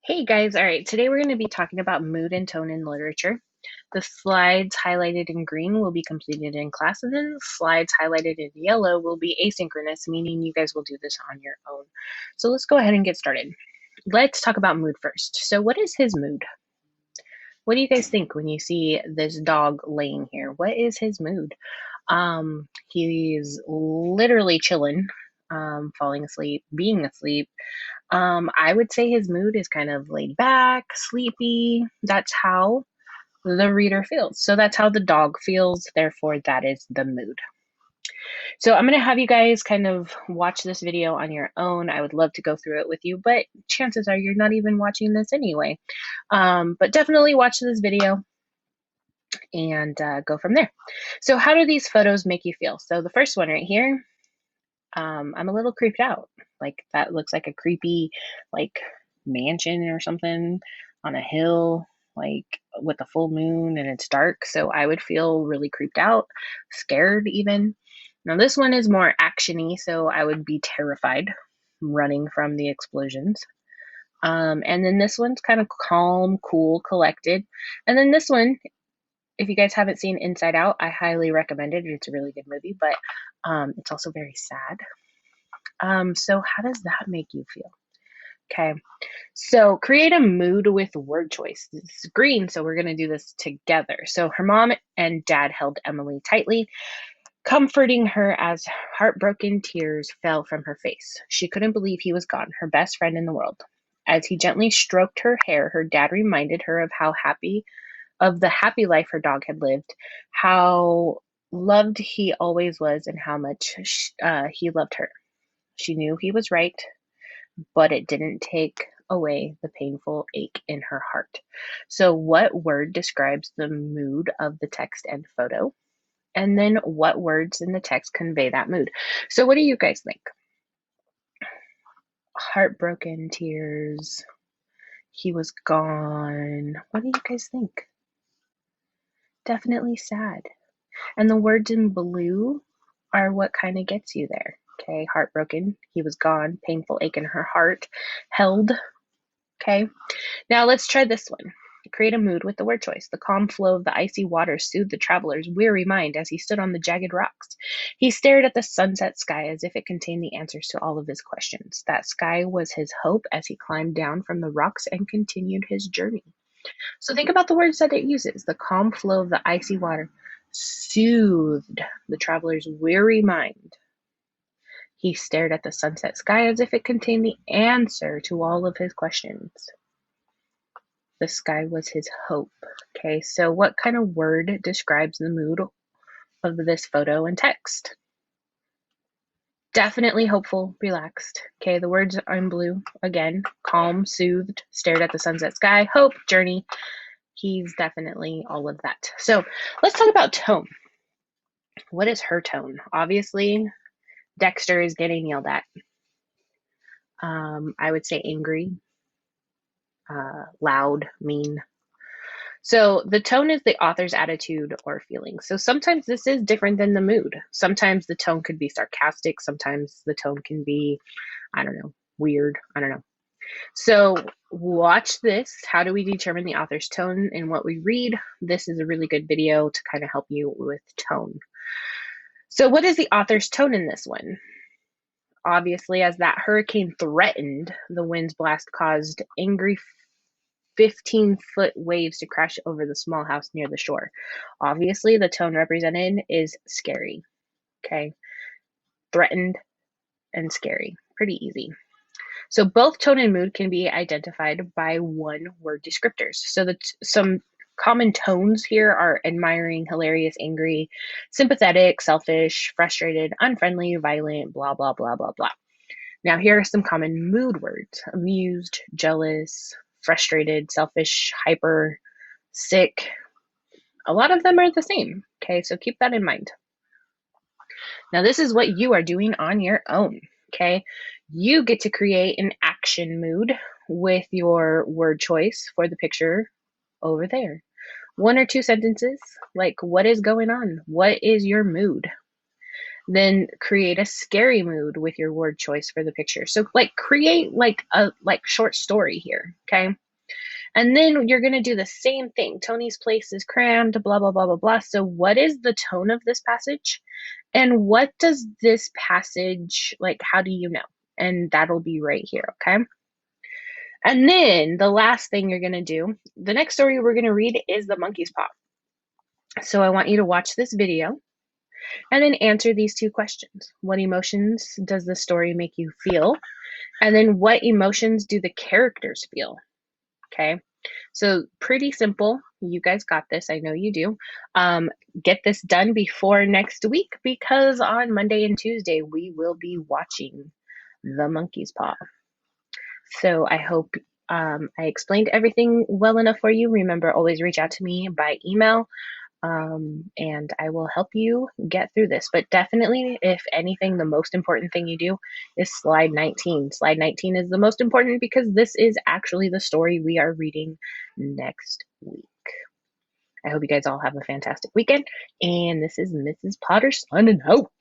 Hey guys, all right, today we're going to be talking about mood and tone in literature. The slides highlighted in green will be completed in class, and then the slides highlighted in yellow will be asynchronous, meaning you guys will do this on your own. So let's go ahead and get started. Let's talk about mood first. So what is his mood? What do you guys think when you see this dog laying here? What is his mood? He's literally chilling, falling asleep, being asleep. I would say his mood is kind of laid back, sleepy. That's how the reader feels. So that's how the dog feels. Therefore, that is the mood. So I'm going to have you guys kind of watch this video on your own. I would love to go through it with you, but chances are you're not even watching this anyway. But definitely watch this video and go from there. So how do these photos make you feel? So the first one right here, I'm a little creeped out. Like that looks like a creepy, like mansion or something on a hill, like with a full moon and it's dark. So I would feel really creeped out, scared even. Now this one is more actiony, so I would be terrified, running from the explosions. And then this one's kind of calm, cool, collected. And then this one, if you guys haven't seen Inside Out, I highly recommend it. It's a really good movie, but it's also very sad. So how does that make you feel? Okay, so create a mood with word choice. This is green, so we're gonna do this together. So her mom and dad held Emily tightly, comforting her as heartbroken tears fell from her face. She couldn't believe he was gone, her best friend in the world. As he gently stroked her hair, her dad reminded her of the happy life her dog had lived, how loved he always was, and how much he loved her. She knew he was right, but it didn't take away the painful ache in her heart. So, what word describes the mood of the text and photo? And then, what words in the text convey that mood? So, what do you guys think? Heartbroken tears. He was gone. What do you guys think? Definitely sad. And the words in blue are what kind of gets you there. Okay, heartbroken. He was gone. Painful ache in her heart. Held. Okay, now let's try this one. Create a mood with the word choice. The calm flow of the icy water soothed the traveler's weary mind as he stood on the jagged rocks. He stared at the sunset sky as if it contained the answers to all of his questions. That sky was his hope as he climbed down from the rocks and continued his journey. So think about the words that it uses. The calm flow of the icy water soothed the traveler's weary mind. He stared at the sunset sky as if it contained the answer to all of his questions. The sky was his hope. Okay, so what kind of word describes the mood of this photo and text? Definitely hopeful, relaxed. Okay, the words are in blue. Again, calm, soothed, stared at the sunset sky, hope, journey. He's definitely all of that. So let's talk about tone. What is her tone? Obviously, Dexter is getting yelled at. I would say angry, loud, mean. So the tone is the author's attitude or feeling. So sometimes this is different than the mood. Sometimes the tone could be sarcastic. Sometimes the tone can be, I don't know, weird. I don't know. So watch this. How do we determine the author's tone in what we read? This is a really good video to kind of help you with tone. So what is the author's tone in this one? Obviously, as that hurricane threatened, the wind's blast caused angry 15-foot waves to crash over the small house near the shore. Obviously, the tone represented is scary. Okay, threatened and scary. Pretty easy. So both tone and mood can be identified by one word descriptors. So some common tones here are admiring, hilarious, angry, sympathetic, selfish, frustrated, unfriendly, violent, blah, blah, blah, blah, blah. Now, here are some common mood words: amused, jealous, frustrated, selfish, hyper, sick. A lot of them are the same. Okay, so keep that in mind. Now, this is what you are doing on your own. Okay, you get to create an action mood with your word choice for the picture over there. One or two sentences, like what is going on? What is your mood? Then create a scary mood with your word choice for the picture. So like create like a short story here, okay? And then you're going to do the same thing. Tony's place is crammed, blah, blah, blah, blah, blah. So what is the tone of this passage? And what does this passage, like, how do you know? And that'll be right here, okay? And then the last thing you're going to do, the next story we're going to read is The Monkey's Paw. So I want you to watch this video and then answer these two questions. What emotions does the story make you feel? And then what emotions do the characters feel? Okay. So pretty simple. You guys got this. I know you do. Get this done before next week because on Monday and Tuesday we will be watching The Monkey's Paw. So I hope I explained everything well enough for you. Remember, always reach out to me by email and I will help you get through this. But definitely, if anything, the most important thing you do is slide 19. Slide 19 is the most important because this is actually the story we are reading next week. I hope you guys all have a fantastic weekend. And this is Mrs. Potter signing out.